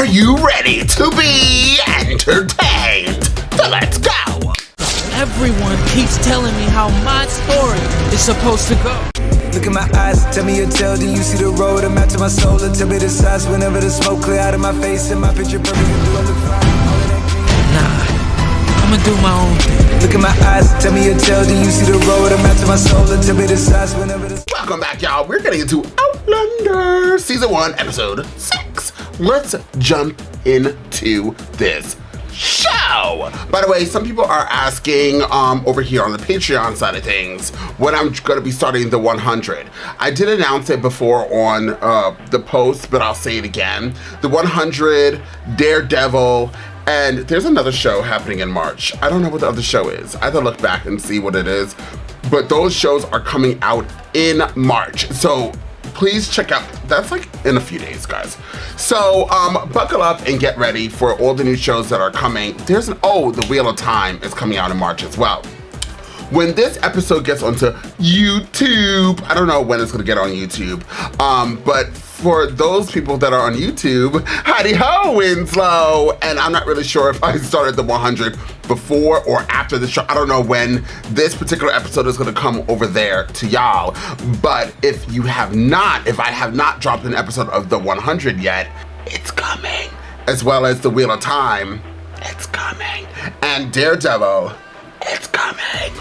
Are you ready to be entertained? So let's go! Everyone keeps telling me how my story is supposed to go. Look in my eyes, tell me your tale. Do you see the road? I'm out to my soul. And tell me the size whenever the smoke clear out of my face. And my picture perfect. Do I look fine? Nah, I'ma do my own thing. Look in my eyes, tell me your tale. Do you see the road? I'm out to my soul. And tell me the size whenever the... Welcome back, y'all. We're getting into Outlander Season 1, Episode 6. Let's jump into this show. By the way, some people are asking over here on the Patreon side of things when I'm going to be starting the 100. I did announce it before on the post, but I'll say it again. The 100, Daredevil, and there's another show happening in March. I don't know what the other show is. I have to look back and see what it is. But those shows are coming out in March. So please check out, that's like in a few days, guys. So buckle up and get ready for all the new shows that are coming. There's The Wheel of Time is coming out in March as well. When this episode gets onto YouTube, I don't know when it's gonna get on YouTube, but for those people that are on YouTube, howdy ho, Winslow! And I'm not really sure if I started the 100 before or after the show. I don't know when this particular episode is gonna come over there to y'all, but if I have not dropped an episode of the 100 yet, it's coming. As well as the Wheel of Time, it's coming. And Daredevil, it's coming.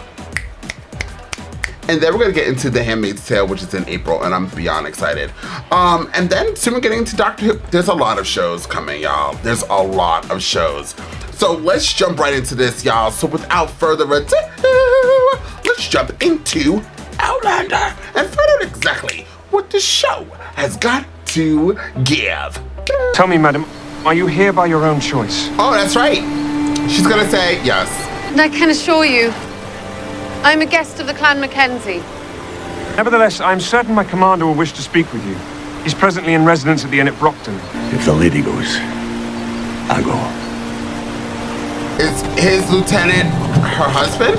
And then we're gonna get into The Handmaid's Tale, which is in April, and I'm beyond excited. And then soon we're getting into Doctor Who. There's a lot of shows coming, y'all. There's a lot of shows. So let's jump right into this, y'all. So without further ado, let's jump into Outlander and find out exactly what the show has got to give. Tell me, madam, are you here by your own choice? Oh, that's right. She's gonna say yes. And I can assure you, I'm a guest of the Clan Mackenzie. Nevertheless, I'm certain my commander will wish to speak with you. He's presently in residence at the inn at Brockton. If the lady goes, I'll go. Is his lieutenant her husband?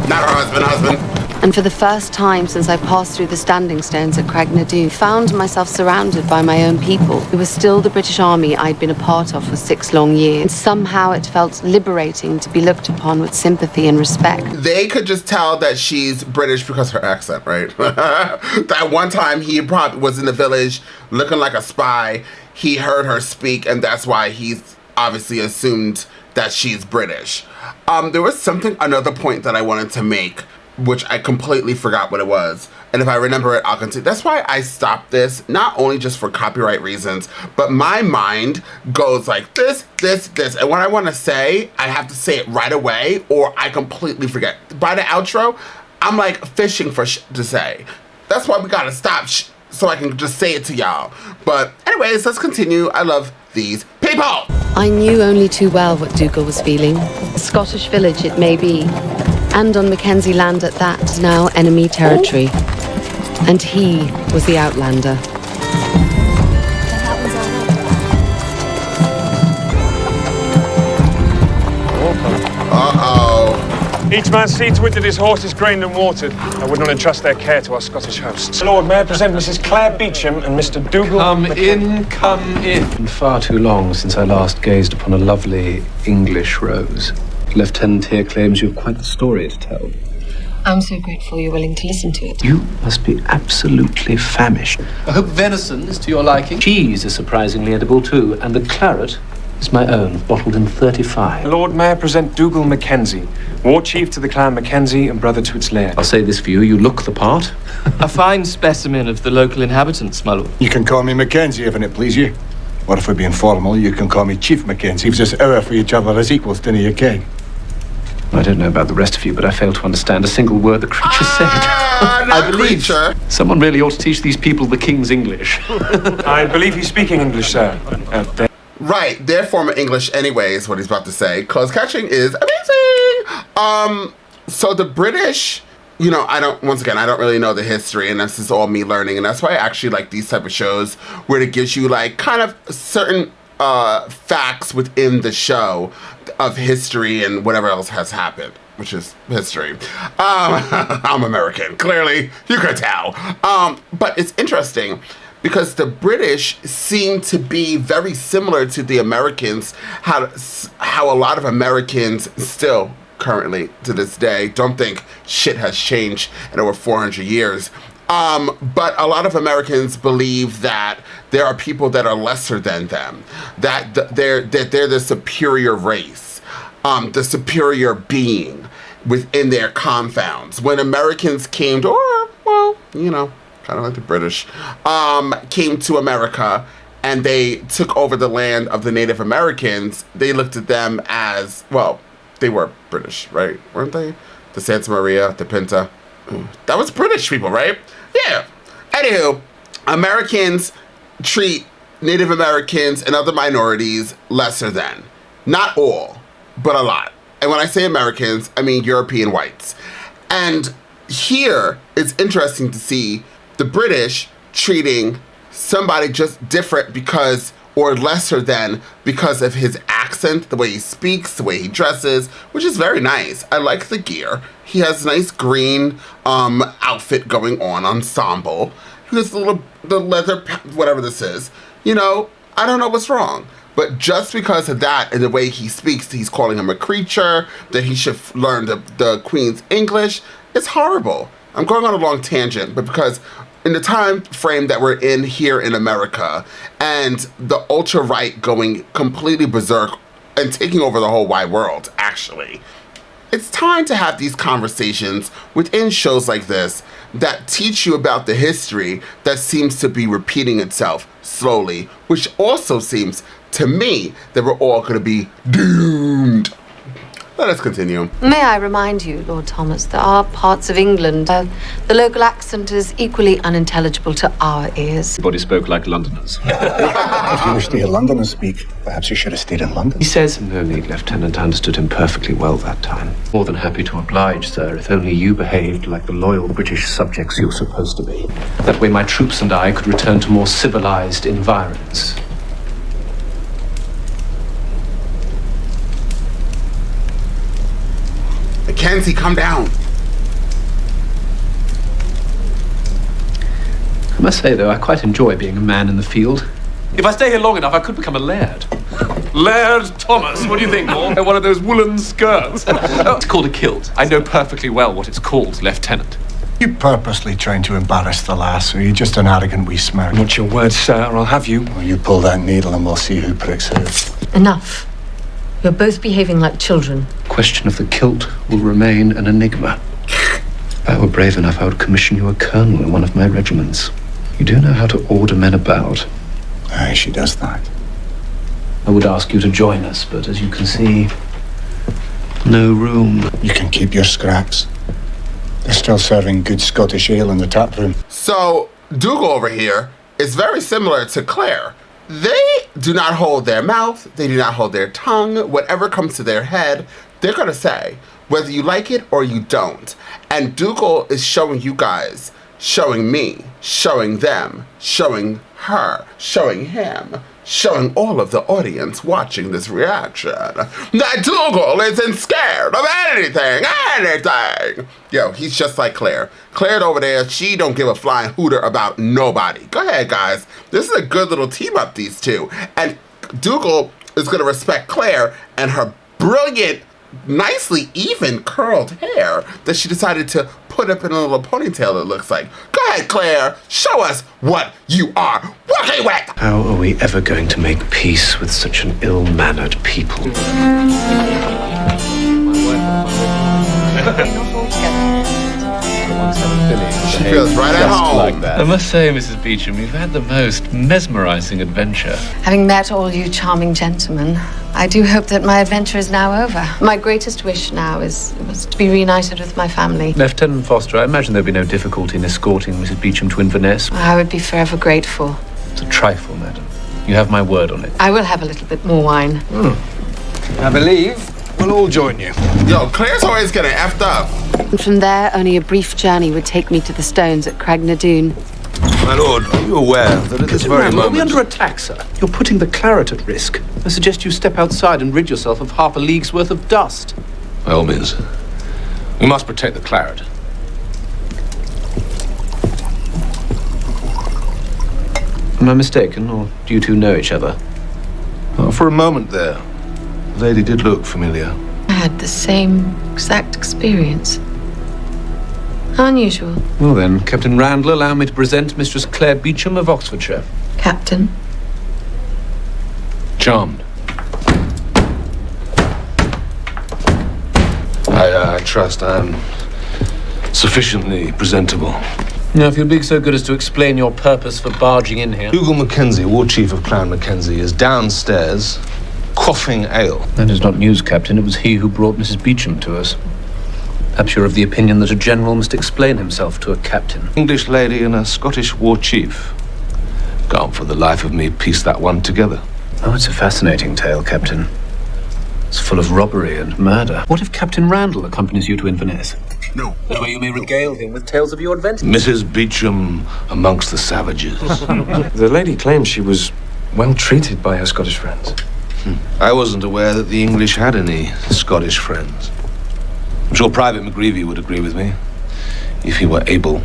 Not her husband. And for the first time since I passed through the standing stones at Craignadoon, found myself surrounded by my own people, who were still the British Army I'd been a part of for 6 long years. And somehow it felt liberating to be looked upon with sympathy and respect. They could just tell that she's British because her accent, right? That one time he probably was in the village looking like a spy. He heard her speak, and that's why he's obviously assumed that she's British. There was another point that I wanted to make, which I completely forgot what it was. And if I remember it, I'll continue. That's why I stopped this, not only just for copyright reasons, but my mind goes like this. And what I want to say, I have to say it right away, or I completely forget. By the outro, I'm like fishing for to say. That's why we gotta stop so I can just say it to y'all. But anyways, let's continue. I love these people. I knew only too well what Dougal was feeling. A Scottish village it may be, and on Mackenzie land at that, is now enemy territory. And he was the Outlander. Uh-oh. Each man see to it that his horse is grained and watered. I would not entrust their care to our Scottish hosts. Lord, may I present Mrs. Claire Beecham and Mr. Dougal... Come in. It's been far too long since I last gazed upon a lovely English rose. Lieutenant here claims you have quite the story to tell. I'm so grateful you're willing to listen to it. You must be absolutely famished. I hope venison is to your liking. Cheese is surprisingly edible too, and the claret is my own, bottled in 35. Lord, may I present Dougal Mackenzie, war chief to the Clan Mackenzie and brother to its laird. I'll say this for you, you look the part. A fine specimen of the local inhabitants, my lord. You can call me Mackenzie if it please you. Or if we're being formal, you can call me Chief Mackenzie. We've just hour for each other as equals, dinna you, Keg? I don't know about the rest of you, but I fail to understand a single word the creature said. I believe someone really ought to teach these people the King's English. I believe he's speaking English, sir. Right, they're former English anyways, what he's about to say. Close catching is amazing. So the British, I don't really know the history, and this is all me learning, and that's why I actually like these type of shows where it gives you like kind of certain facts within the show of history and whatever else has happened, which is history. I'm American, clearly, you could tell. But it's interesting because the British seem to be very similar to the Americans, how a lot of Americans still currently to this day don't think shit has changed in over 400 years. But a lot of Americans believe that there are people that are lesser than them, that they're the superior race, the superior being within their confounds. When Americans came to, or, well, you know, kind of like the British, came to America and they took over the land of the Native Americans, they looked at them as, well, they were British, right? Weren't they? The Santa Maria, the Pinta. That was British people, right? Yeah. Anywho, Americans treat Native Americans and other minorities lesser than. Not all, but a lot. And when I say Americans, I mean European whites. And here it's interesting to see the British treating somebody just different because, or lesser than, because of his accent, the way he speaks, the way he dresses, which is very nice. I like the gear. He has a nice green outfit going on, ensemble. He has the leather, whatever this is. You know, I don't know what's wrong. But just because of that and the way he speaks, he's calling him a creature, that he should learn the Queen's English, it's horrible. I'm going on a long tangent, but because in the time frame that we're in here in America, and the ultra-right going completely berserk and taking over the whole wide world, actually, it's time to have these conversations within shows like this that teach you about the history that seems to be repeating itself slowly, which also seems to me that we're all going to be doomed. Let us continue. May I remind you, Lord Thomas, there are parts of England the local accent is equally unintelligible to our ears. Everybody spoke like Londoners. If you wish to hear Londoners speak, perhaps you should have stayed in London. He says, no need, Lieutenant. I understood him perfectly well that time. More than happy to oblige, sir, if only you behaved like the loyal British subjects you're supposed to be. That way my troops and I could return to more civilized environs. Mackenzie, come down. I must say, though, I quite enjoy being a man in the field. If I stay here long enough, I could become a laird. Laird Thomas, what do you think, Lord? One of those woolen skirts. Oh, it's called a kilt. I know perfectly well what it's called, Lieutenant. You purposely trying to embarrass the lass, or are you just an arrogant wee smirk? Watch your words, sir, or I'll have you. Well, you pull that needle and we'll see who pricks who. Enough. You're both behaving like children. The question of the kilt will remain an enigma. If I were brave enough, I would commission you a colonel in one of my regiments. You do know how to order men about. Aye, she does that. I would ask you to join us, but as you can see, no room. You can keep your scraps. They're still serving good Scottish ale in the tap room. So, Dougal over here is very similar to Claire. They do not hold their mouth, they do not hold their tongue. Whatever comes to their head, they're gonna say, whether you like it or you don't. And Dougal is showing you guys, showing me, showing them, showing her, showing him, showing all of the audience watching this reaction that Dougal isn't scared of anything. Yo, he's just like Claire. Claire over there, she don't give a flying hooter about nobody. Go ahead, guys. This is a good little team up, these two. And Dougal is gonna respect Claire and her brilliant, nicely even curled hair that she decided to put up in a little ponytail, it looks like. Go ahead, Claire. Show us what you are working with. How are we ever going to make peace with such an ill-mannered people? She feels right at home. Like that. I must say, Mrs. Beecham, you've had the most mesmerizing adventure. Having met all you charming gentlemen, I do hope that my adventure is now over. My greatest wish now was to be reunited with my family. Lieutenant Foster, I imagine there'll be no difficulty in escorting Mrs. Beecham to Inverness. I would be forever grateful. It's a trifle, madam. You have my word on it. I will have a little bit more wine. I believe we'll all join you. Yo, Claire's always getting effed up. And from there, only a brief journey would take me to the stones at Craignadoon. My lord, are you aware that at this very moment... Are we under attack, sir? You're putting the claret at risk. I suggest you step outside and rid yourself of half a league's worth of dust. By all means. We must protect the claret. Am I mistaken, or do you two know each other? Well, for a moment there, the lady did look familiar. I had the same exact experience. How unusual. Well then, Captain Randall, allow me to present Mistress Claire Beecham of Oxfordshire. Captain. Charmed. I trust I'm sufficiently presentable. Now, if you'll be so good as to explain your purpose for barging in here. Dougal Mackenzie, War Chief of Clan Mackenzie, is downstairs quaffing ale. That is not news, Captain. It was he who brought Mrs. Beecham to us. Perhaps you're of the opinion that a general must explain himself to a captain. English lady and a Scottish war chief. Can't for the life of me piece that one together. Oh, it's a fascinating tale, Captain. It's full of robbery and murder. What if Captain Randall accompanies you to Inverness? No. That way you may regale him with tales of your adventures. Mrs. Beecham amongst the savages. The lady claims she was well treated by her Scottish friends. I wasn't aware that the English had any Scottish friends. I'm sure Private McGreevy would agree with me, if he were able.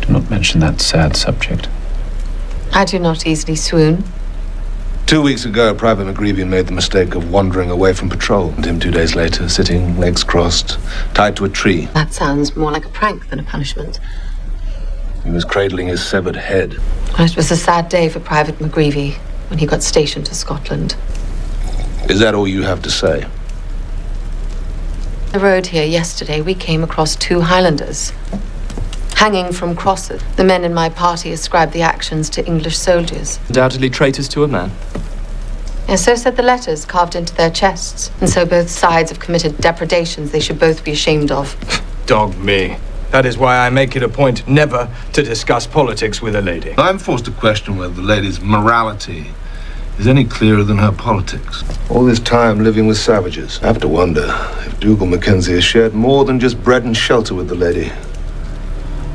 Do not mention that sad subject. I do not easily swoon. 2 weeks ago, Private McGreevy made the mistake of wandering away from patrol, and him 2 days later, sitting, legs crossed, tied to a tree. That sounds more like a prank than a punishment. He was cradling his severed head. It was a sad day for Private McGreevy when he got stationed to Scotland. Is that all you have to say? The road here yesterday, we came across 2 Highlanders, hanging from crosses. The men in my party ascribed the actions to English soldiers. Undoubtedly traitors to a man. And so said the letters carved into their chests. And so both sides have committed depredations they should both be ashamed of. Dog me. That is why I make it a point never to discuss politics with a lady. I'm forced to question whether the lady's morality is any clearer than her politics. All this time living with savages, I have to wonder if Dougal Mackenzie has shared more than just bread and shelter with the lady.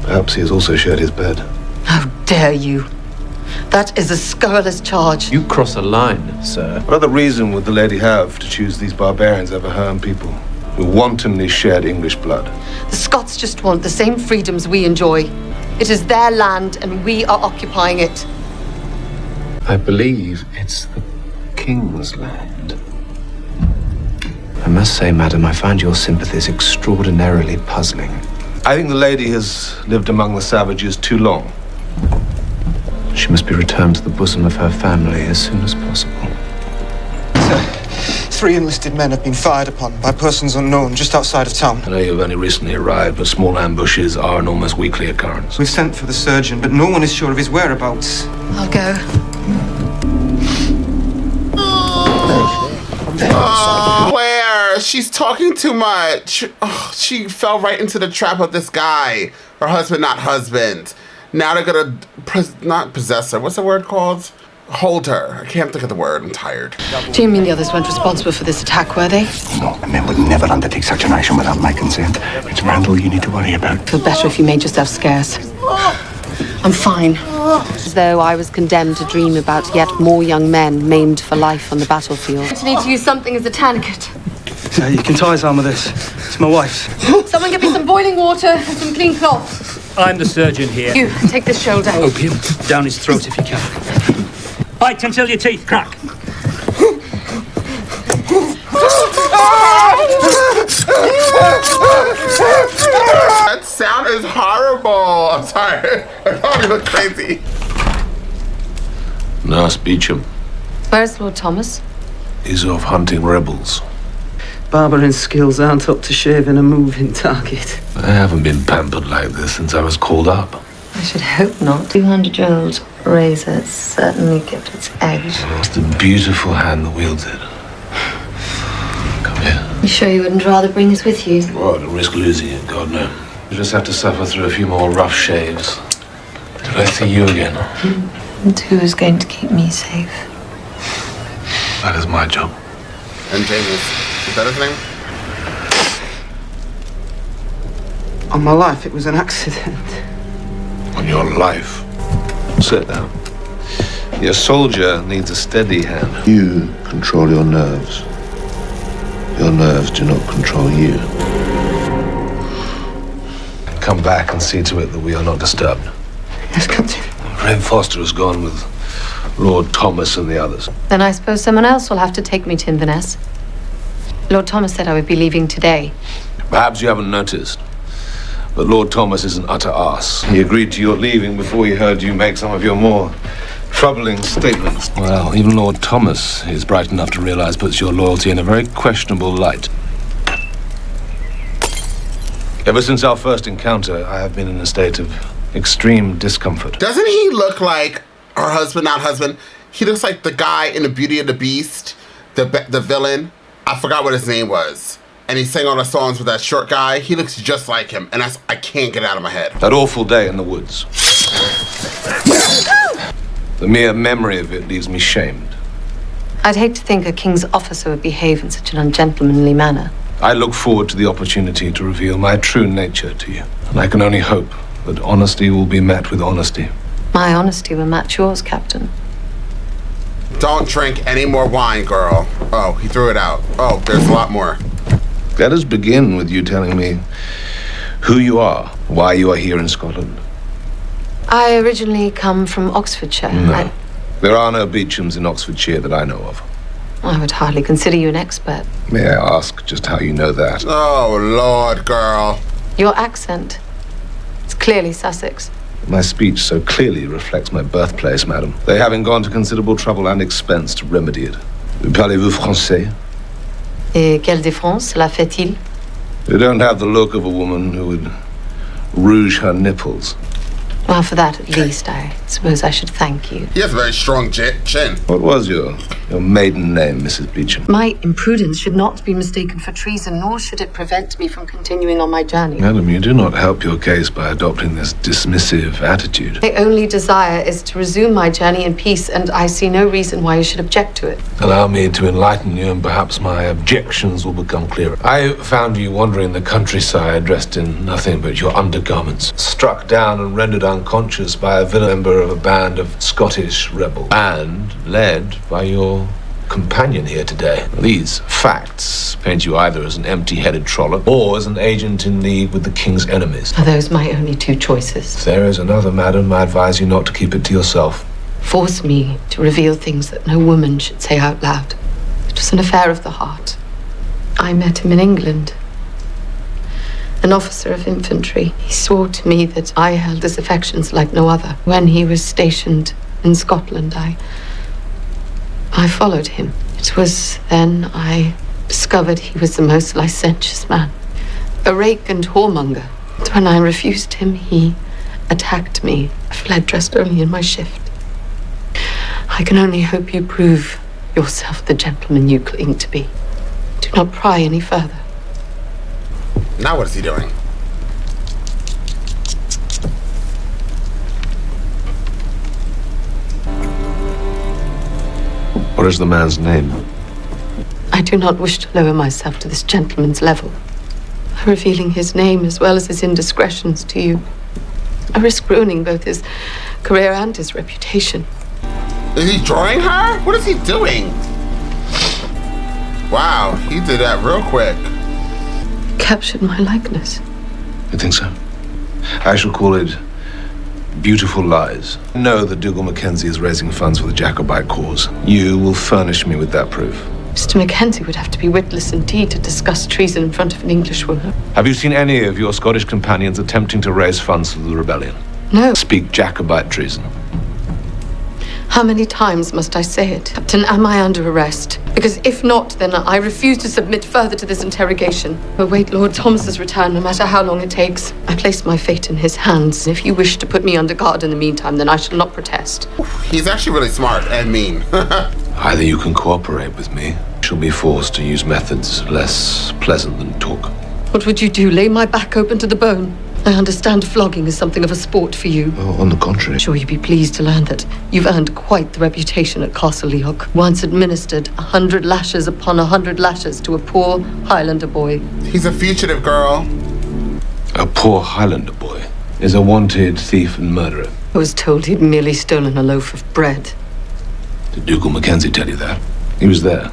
Perhaps he has also shared his bed. How dare you? That is a scurrilous charge. You cross a line, sir. What other reason would the lady have to choose these barbarians over her own people, who wantonly shared English blood? The Scots just want the same freedoms we enjoy. It is their land and we are occupying it. I believe it's the King's land. I must say, madam, I find your sympathies extraordinarily puzzling. I think the lady has lived among the savages too long. She must be returned to the bosom of her family as soon as possible. Sir, 3 enlisted men have been fired upon by persons unknown just outside of town. I know you've only recently arrived, but small ambushes are an almost weekly occurrence. We've sent for the surgeon, but no one is sure of his whereabouts. I'll go. Claire, she's talking too much. Oh, she fell right into the trap of this guy. Her husband, not husband. Now they're gonna, not possess her. What's the word called? Hold her. I can't think of the word. I'm tired. Do you mean the others weren't responsible for this attack, were they? No, the men would never undertake such an action without my consent. It's Randall you need to worry about. Feel better if you made yourself scarce. I'm fine. As though I was condemned to dream about yet more young men maimed for life on the battlefield. I need to use something as a tourniquet. So you can tie his arm with this. It's my wife's. Someone get me some boiling water and some clean cloth. I'm the surgeon here. You, take this shoulder. Opium down his throat if you can. Bite until your teeth crack. That sound is horrible. I'm sorry. I probably look crazy. Nurse Beecham. Where's Lord Thomas? He's off hunting rebels. Barbering skills aren't up to shaving a moving target. I haven't been pampered like this since I was called up. I should hope not. 200-year-old razor certainly kept its edge. It's the beautiful hand that wields it. Come here. You sure you wouldn't rather bring us with you? Well, to risk losing it, God no. You just have to suffer through a few more rough shaves. Till I see you again. And who is going to keep me safe? That is my job. And James, is that his name? On my life, it was an accident. On your life. Sit down. Your soldier needs a steady hand. You control your nerves. Your nerves do not control you. Come back and see to it that we are not disturbed. Yes, Captain. Graham Foster has gone with Lord Thomas and the others. Then I suppose someone else will have to take me to Inverness. Lord Thomas said I would be leaving today. Perhaps you haven't noticed, but Lord Thomas is an utter arse. He agreed to your leaving before he heard you make some of your more troubling statements. Well, even Lord Thomas is bright enough to realize puts your loyalty in a very questionable light. Ever since our first encounter, I have been in a state of extreme discomfort. Doesn't he look like her husband, not husband? He looks like the guy in the Beauty and the Beast, the villain. I forgot what his name was. And he sang all the songs with that short guy. He looks just like him, and I can't get it out of my head. That awful day in the woods. The mere memory of it leaves me shamed. I'd hate to think a king's officer would behave in such an ungentlemanly manner. I look forward to the opportunity to reveal my true nature to you. And I can only hope that honesty will be met with honesty. My honesty will match yours, Captain. Don't drink any more wine, girl. Oh, he threw it out. Oh, there's a lot more. Let us begin with you telling me who you are, why you are here in Scotland. I originally come from Oxfordshire. No. There are no Beechams in Oxfordshire that I know of. I would hardly consider you an expert. May I ask just how you know that? Oh, Lord, girl. Your accent. It's clearly Sussex. My speech so clearly reflects my birthplace, madam. They having gone to considerable trouble and expense to remedy it. Parlez-vous français? Et quelle défense cela fait-il? You don't have the look of a woman who would rouge her nipples. Well, for that at least, I suppose I should thank you. He has a very strong chin. What was your maiden name, Mrs. Beecham? My imprudence should not be mistaken for treason, nor should it prevent me from continuing on my journey. Madam, you do not help your case by adopting this dismissive attitude. My only desire is to resume my journey in peace, and I see no reason why you should object to it. Allow me to enlighten you, and perhaps my objections will become clearer. I found you wandering the countryside, dressed in nothing but your undergarments, struck down and rendered unconscious by a villain member of a band of Scottish rebels, and led by your companion here today. These facts paint you either as an empty-headed trollop or as an agent in league with the king's enemies. Are those my only two choices? If there is another, madam, I advise you not to keep it to yourself. Force me to reveal things that no woman should say out loud. It was an affair of the heart. I met him in England. An officer of infantry. He swore to me that I held his affections like no other. When he was stationed in Scotland, I followed him. It was then I discovered he was the most licentious man. A rake and whoremonger. But when I refused him, he attacked me. I fled dressed only in my shift. I can only hope you prove yourself the gentleman you claim to be. Do not pry any further. Now what is he doing? What is the man's name? I do not wish to lower myself to this gentleman's level. By revealing his name as well as his indiscretions to you, I risk ruining both his career and his reputation. Is he drawing her? What is he doing? Wow, he did that real quick. Captured my likeness. You think so? I shall call it Beautiful Lies. I know that Dougal Mackenzie is raising funds for the Jacobite cause. You will furnish me with that proof. Mr. Mackenzie would have to be witless indeed to discuss treason in front of an Englishwoman. Have you seen any of your Scottish companions attempting to raise funds for the rebellion? No. Speak Jacobite treason. How many times must I say it? Captain, am I under arrest? Because if not, then I refuse to submit further to this interrogation. Await Lord Thomas's return, no matter how long it takes. I place my fate in his hands. If you wish to put me under guard in the meantime, then I shall not protest. He's actually really smart and mean. Either you can cooperate with me, or she'll be forced to use methods less pleasant than talk. What would you do? Lay my back open to the bone? I understand flogging is something of a sport for you. Oh, on the contrary. Sure you'd be pleased to learn that you've earned quite the reputation at Castle Leoch. Once administered 100 lashes upon 100 lashes to a poor Highlander boy. He's a fugitive, girl. A poor Highlander boy is a wanted thief and murderer. I was told he'd merely stolen a loaf of bread. Did Dougal Mackenzie tell you that? He was there.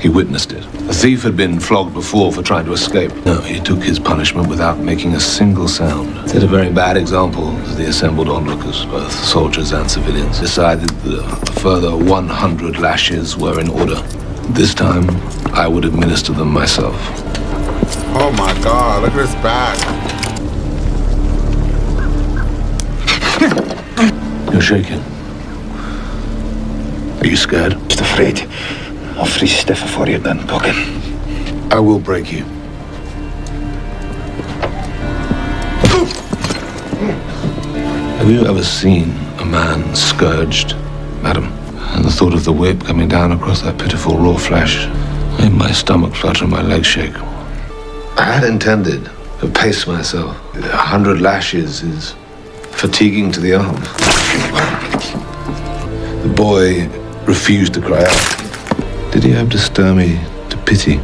He witnessed it. A thief had been flogged before for trying to escape. No, he took his punishment without making a single sound. Set a very bad example to the assembled onlookers, both soldiers and civilians. Decided that a further 100 lashes were in order. This time, I would administer them myself. Oh my God, look at his back. You're shaking. Are you scared? Just afraid. I'll freeze stiff before you're done talking. I will break you. Have you ever seen a man scourged, madam? And the thought of the whip coming down across that pitiful raw flesh made my stomach flutter and my legs shake. I had intended to pace myself. 100 lashes is fatiguing to the arm. The boy refused to cry out. Did he have to stir me to pity?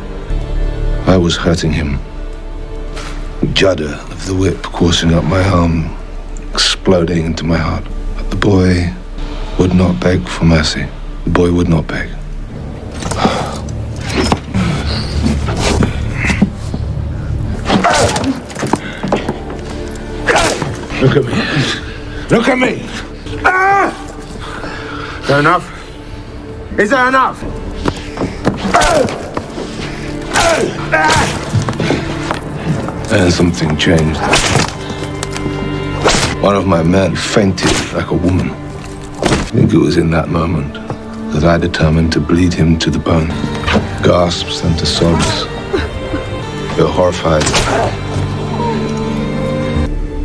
I was hurting him. The judder of the whip coursing up my arm, exploding into my heart. But the boy would not beg for mercy. The boy would not beg. Look at me. Look at me! Is that enough? Is that enough? And something changed. One of my men fainted like a woman. I think it was in that moment that I determined to bleed him to the bone. Gasps and to sobs. They were horrified.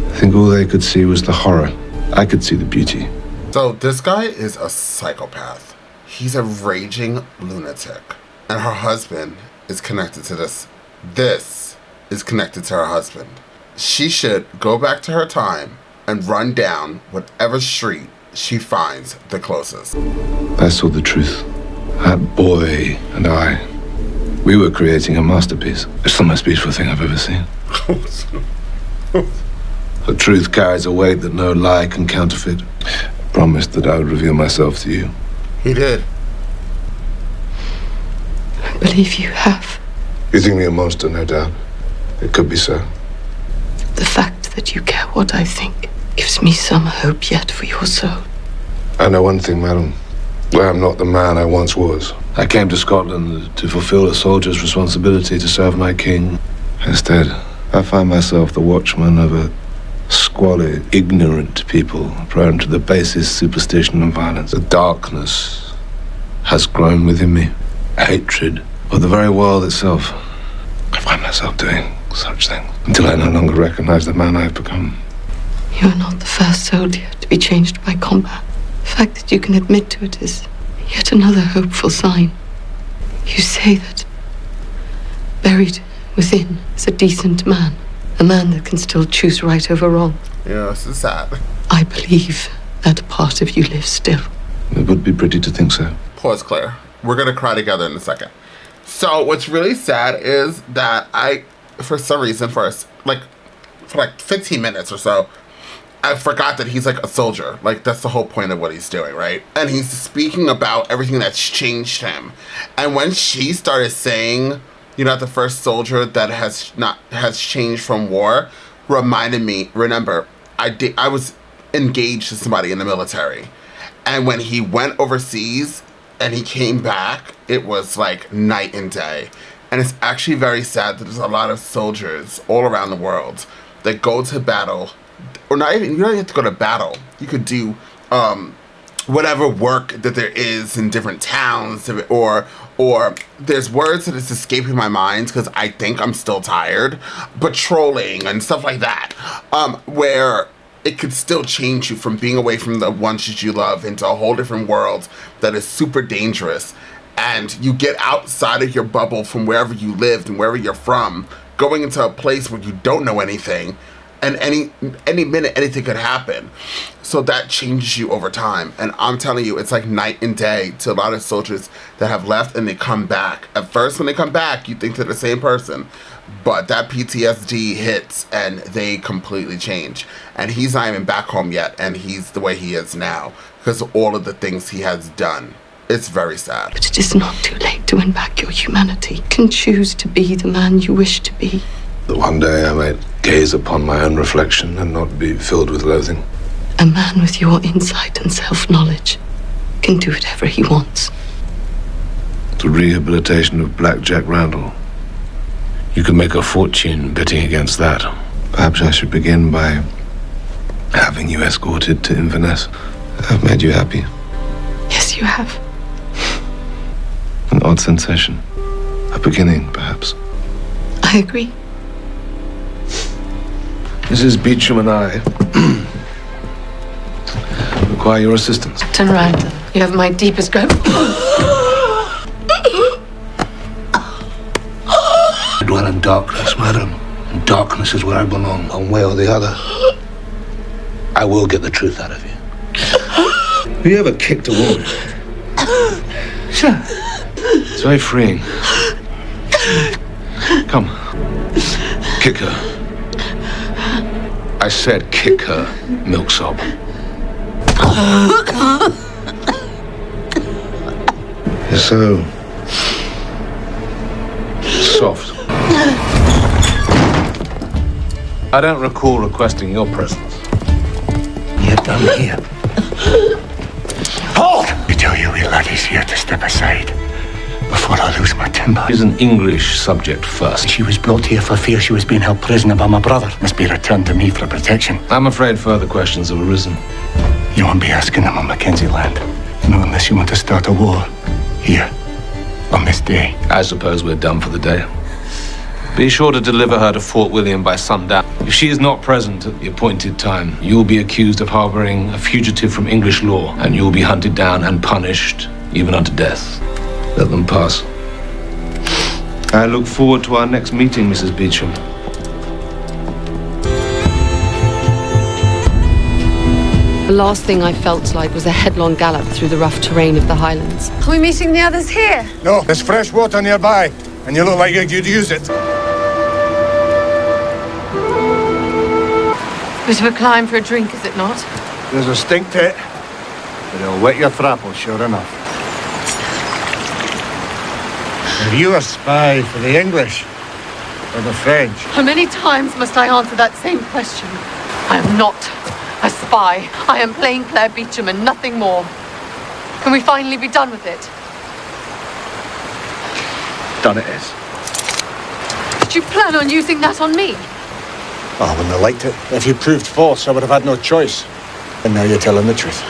I think all they could see was the horror. I could see the beauty. So this guy is a psychopath. He's a raging lunatic. And her husband is connected to this. This is connected to her husband. She should go back to her time and run down whatever street she finds the closest. I saw the truth. That boy and I, we were creating a masterpiece. It's the most beautiful thing I've ever seen. The truth carries a weight that no lie can counterfeit. I promised that I would reveal myself to you. He did. I believe you have. You think me a monster, no doubt. It could be so. The fact that you care what I think gives me some hope yet for your soul. I know one thing, madam. I am not the man I once was. I came to Scotland to fulfill a soldier's responsibility to serve my king. Instead, I find myself the watchman of a squalid, ignorant people prone to the basest superstition and violence. The darkness has grown within me. Hatred of the very world itself. I find myself doing such things until I no longer recognize the man I have become. You are not the first soldier to be changed by combat. The fact that you can admit to it is yet another hopeful sign. You say that buried within is a decent man. A man that can still choose right over wrong. Yeah, this is sad. I believe that part of you lives still. It would be pretty to think so. Pause, Claire. We're gonna cry together in a second. So what's really sad is that I, for some reason, for like 15 minutes or so, I forgot that he's like a soldier. Like, that's the whole point of what he's doing, right? And he's speaking about everything that's changed him. And when she started saying, you're not the first soldier that has changed from war, reminded me, remember, I was engaged to somebody in the military. And when he went overseas and he came back, it was like night and day. And it's actually very sad that there's a lot of soldiers all around the world that go to battle, or not even, you don't even have to go to battle. You could do whatever work that there is in different towns, or there's words that is escaping my mind because I think I'm still tired, patrolling and stuff like that, where it could still change you from being away from the ones that you love into a whole different world that is super dangerous. And you get outside of your bubble from wherever you lived and wherever you're from, going into a place where you don't know anything, and any minute anything could happen. So that changes you over time. And I'm telling you, it's like night and day to a lot of soldiers that have left and they come back. At first, when they come back, you think they're the same person, but that PTSD hits and they completely change. And he's not even back home yet, and he's the way he is now because of all of the things he has done. It's very sad. But it is not too late to win back your humanity, can choose to be the man you wish to be. That one day I might gaze upon my own reflection and not be filled with loathing. A man with your insight and self-knowledge can do whatever he wants. The rehabilitation of Black Jack Randall. You could make a fortune betting against that. Perhaps I should begin by having you escorted to Inverness. I've made you happy. Yes, you have. An odd sensation. A beginning, perhaps. I agree. Mrs. Beecham and I require your assistance. Turn around. You have my deepest I dwell in darkness, madam. And darkness is where I belong, one way or the other. I will get the truth out of you. Have you ever kicked a woman? Sure. It's very freeing. Come. Kick her. I said kick her, milksop. You're so soft. I don't recall requesting your presence. You're done here. Halt! I tell you, we laddie's here to step aside before I lose my temper. He's an English subject first. She was brought here for fear she was being held prisoner by my brother. Must be returned to me for protection. I'm afraid further questions have arisen. You won't be asking them on Mackenzie land. Not unless you want to start a war. Here. On this day. I suppose we're done for the day. Be sure to deliver her to Fort William by sundown. If she is not present at the appointed time, you will be accused of harboring a fugitive from English law, and you will be hunted down and punished, even unto death. Let them pass. I look forward to our next meeting, Mrs. Beecham. The last thing I felt like was a headlong gallop through the rough terrain of the Highlands. Are we meeting the others here? No, there's fresh water nearby, and you look like you'd use it. Bit of a climb for a drink, is it not? There's a stink to it, but it'll wet your thrapple, sure enough. Are you a spy for the English or the French? How many times must I answer that same question? I am not a spy. I am plain Claire Beecham and nothing more. Can we finally be done with it? Done it is. Did you plan on using that on me? Oh, I wouldn't have liked it. If you proved false, I would have had no choice. And now you're telling the truth.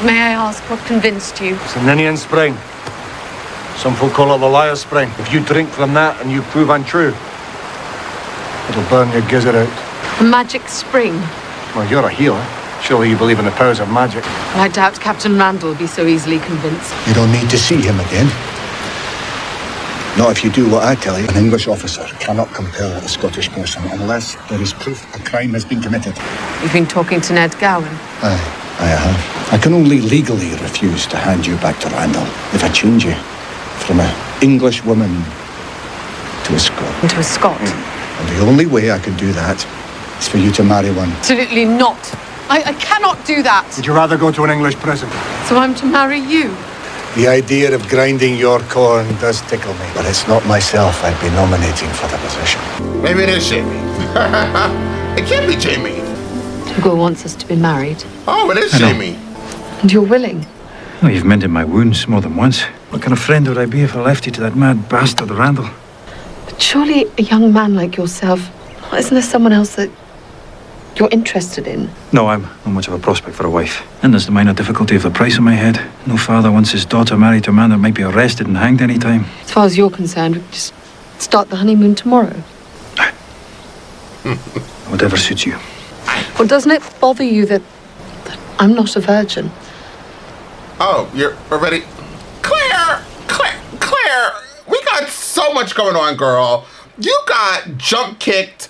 May I ask what convinced you? It's an Indian spring. Some folk call it the liar's spring. If you drink from that and you prove untrue, it'll burn your gizzard out. A magic spring? Well, you're a healer. Surely you believe in the powers of magic. I doubt Captain Randall will be so easily convinced. You don't need to see him again. Not if you do what I tell you. An English officer cannot compel a Scottish person unless there is proof a crime has been committed. You've been talking to Ned Gowan? Aye, I have. I can only legally refuse to hand you back to Randall if I change you from an English woman to a Scot. Into a Scot? And the only way I can do that is for you to marry one. Absolutely not. I cannot do that. Would you rather go to an English prison? So I'm to marry you? The idea of grinding your corn does tickle me, but it's not myself I'd be nominating for the position. Maybe it is Jamie. It can't be Jamie. Dougal wants us to be married. Oh, it is Jamie. And you're willing? Oh, you've mended my wounds more than once. What kind of friend would I be if I left you to that mad bastard Randall? But surely a young man like yourself, isn't there someone else that you're interested in? No, I'm not much of a prospect for a wife. And there's the minor difficulty of the price on my head. No father wants his daughter married to a man that might be arrested and hanged any time. As far as you're concerned, we could just start the honeymoon tomorrow. Whatever suits you. Well, doesn't it bother you that I'm not a virgin? Oh, you're already... Claire! We got so much going on, girl. You got jump-kicked,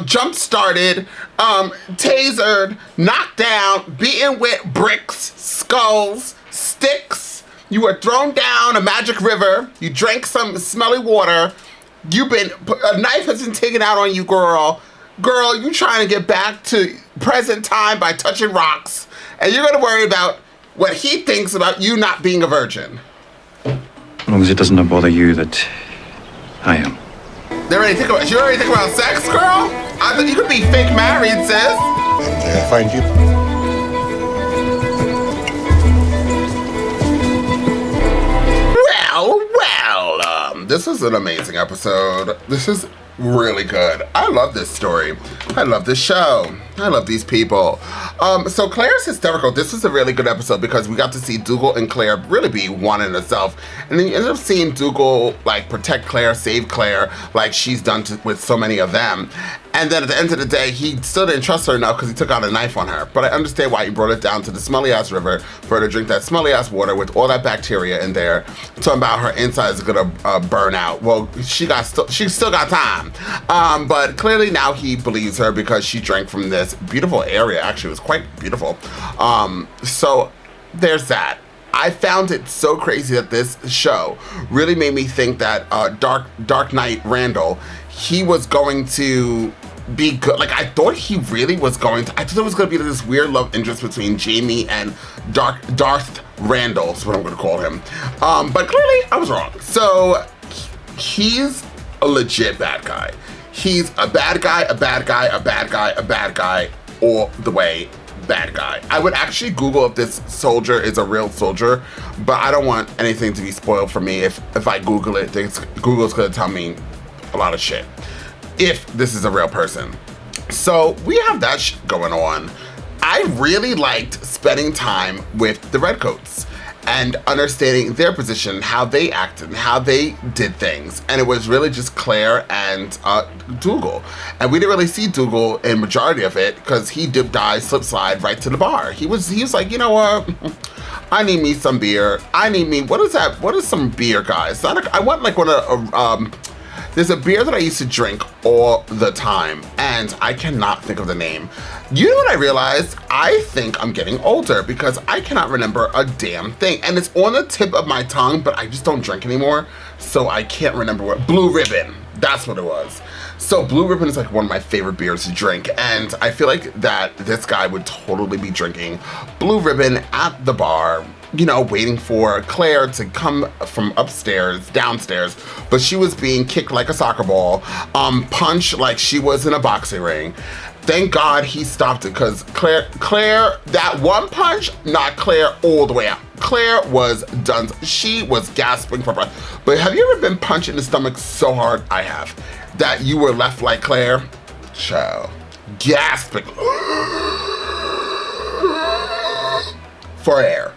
jump-started, tasered, knocked down, beaten with bricks, skulls, sticks. You were thrown down a magic river. You drank some smelly water. A knife has been taken out on you, girl. Girl, you trying to get back to present time by touching rocks. And you're going to worry about what he thinks about you not being a virgin. As long as it doesn't bother you that I am. You already think about sex, girl? I thought you could be fake married, sis. And may I find you? Well, this is an amazing episode. This is really good. I love this story. I love this show. I love these people. So Claire's hysterical. This was a really good episode because we got to see Dougal and Claire really be one in itself. And then you end up seeing Dougal like protect Claire, save Claire, like she's done with so many of them. And then at the end of the day, he still didn't trust her enough because he took out a knife on her. But I understand why he brought it down to the smelly ass river for her to drink that smelly ass water with all that bacteria in there. Talking about her insides are gonna burn out. Well, she still got time. But clearly now he believes her because she drank from this beautiful area. Actually, it was quite beautiful. So there's that. I found it so crazy that this show really made me think that Dark Knight Randall, he was going to be good. Like, I thought he really was going to, I thought it was going to be this weird love interest between Jamie and Darth Randall, is what I'm going to call him. But clearly, I was wrong. So, he's a legit bad guy. He's a bad guy, a bad guy, a bad guy, a bad guy, all the way bad guy. I would actually Google if this soldier is a real soldier, but I don't want anything to be spoiled for me. If I Google it, Google's going to tell me a lot of shit if this is a real person. So we have that going on. I really liked spending time with the Redcoats and understanding their position, how they acted, and how they did things. And it was really just Claire and Dougal. And we didn't really see Dougal in majority of it because he dip dive, slip slide right to the bar. He was like, you know what? I need me some beer. What is that? What is some beer, guys? I want like one of there's a beer that I used to drink all the time, and I cannot think of the name. You know what I realized? I think I'm getting older because I cannot remember a damn thing. And it's on the tip of my tongue, but I just don't drink anymore, so I can't remember what. Blue Ribbon, that's what it was. So Blue Ribbon is like one of my favorite beers to drink, and I feel like that this guy would totally be drinking Blue Ribbon at the bar, you know, waiting for Claire to come from downstairs, but she was being kicked like a soccer ball, punched like she was in a boxing ring. Thank God he stopped it, because Claire, that one punch knocked Claire all the way out. Claire was done. She was gasping for breath. But have you ever been punched in the stomach so hard? I have. That you were left like Claire? Child. Gasping. For air.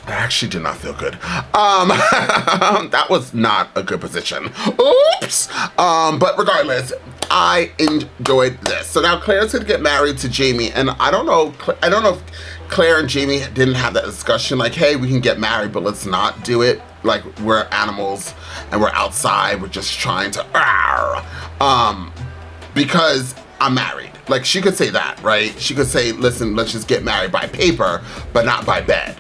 I actually did not feel good. That was not a good position. Oops. But regardless, I enjoyed this. So now Claire's gonna get married to Jamie, and I don't know if Claire and Jamie didn't have that discussion, like, hey, we can get married, but let's not do it. Like, we're animals and we're outside, we're just trying to, because I'm married. Like, she could say that, right? She could say, listen, let's just get married by paper, but not by bed.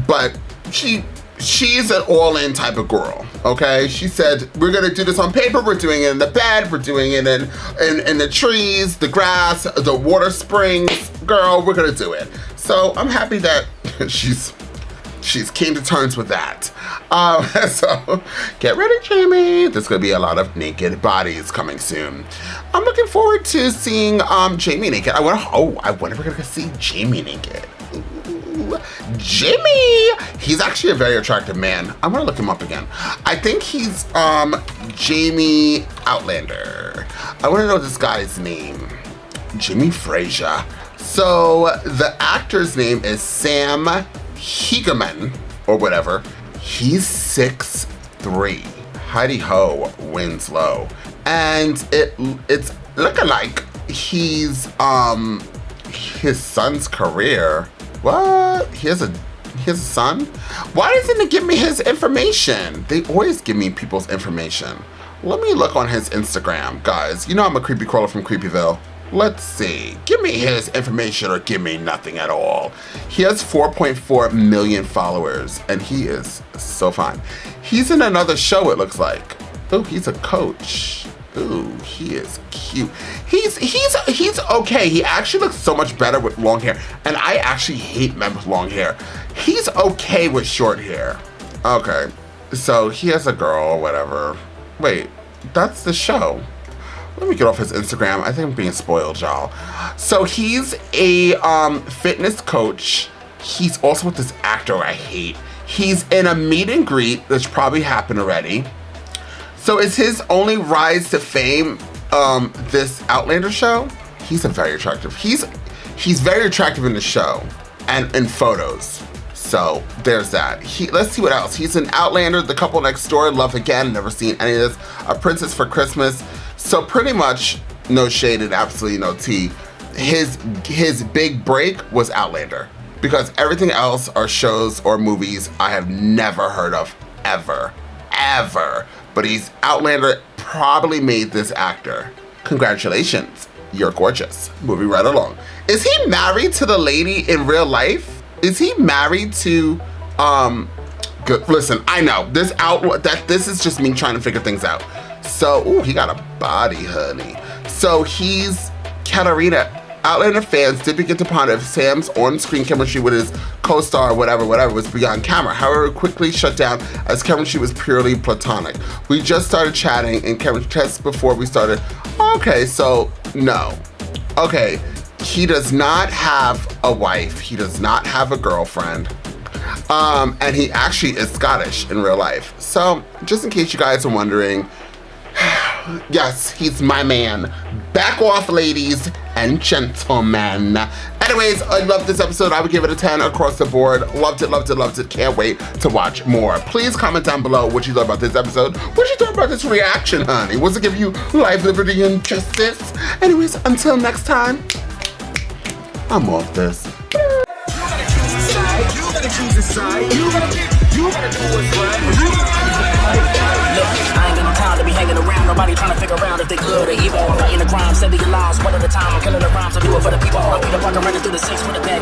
But she's an all-in type of girl, okay? She said, we're gonna do this on paper, we're doing it in the bed, we're doing it in the trees, the grass, the water springs. Girl, we're gonna do it. So I'm happy that she's came to terms with that. So get ready, Jamie. There's gonna be a lot of naked bodies coming soon. I'm looking forward to seeing Jamie naked. I wonder if we're gonna see Jamie naked. Jimmy! He's actually a very attractive man. I want to look him up again. I think he's Jamie Outlander. I want to know this guy's name. Jimmy Frazier. So the actor's name is Sam Hegeman, or whatever. He's 6'3". Heidi Ho wins low. And it's looking like he's his son's career. What? He has a son? Why doesn't it give me his information? They always give me people's information. Let me look on his Instagram, guys. You know I'm a creepy crawler from Creepyville. Let's see. Give me his information or give me nothing at all. He has 4.4 million followers, and he is so fine. He's in another show, it looks like. Oh, he's a coach. Ooh, he is cute. He's okay. He actually looks so much better with long hair. And I actually hate men with long hair. He's okay with short hair. Okay. So he has a girl or whatever. Wait, that's the show. Let me get off his Instagram. I think I'm being spoiled, y'all. So he's a fitness coach. He's also with this actor I hate. He's in a meet and greet that's probably happened already. So is his only rise to fame this Outlander show? He's a very attractive. He's very attractive in the show and in photos. So there's that. Let's see what else. He's in Outlander, The Couple Next Door, Love Again, never seen any of this. A Princess for Christmas. So pretty much no shade and absolutely no tea. His big break was Outlander, because everything else are shows or movies I have never heard of ever. But he's Outlander probably made this actor. Congratulations, you're gorgeous. Moving right along. Is he married to the lady in real life? Is he married to, good, listen, I know, this is just me trying to figure things out. So, ooh, he got a body, honey. So he's Katarina. Outlander fans did begin to ponder if Sam's on-screen chemistry with his co-star, whatever, was beyond camera. However, it quickly shut down as chemistry was purely platonic. We just started chatting and chemistry tests before we started. Okay, so no. Okay. He does not have a wife. He does not have a girlfriend. And he actually is Scottish in real life. So, just in case you guys are wondering, yes, he's my man. Back off, ladies and gentlemen. Anyways, I love this episode. I would give it a 10 across the board. Loved it. Can't wait to watch more. Please comment down below what you thought about this episode. What you thought about this reaction, honey. Was it give you life, liberty, and justice? Anyways, until next time, I'm off this. You gotta choose a side. You gotta do what's right. Look, I ain't got no time to be hanging around. Nobody trying to figure out if they good or evil. I'm fighting the crime, saving your lives one at a time. I'm killing the rhymes. I do it for the people. I'll be the fucker running through the six with a bag.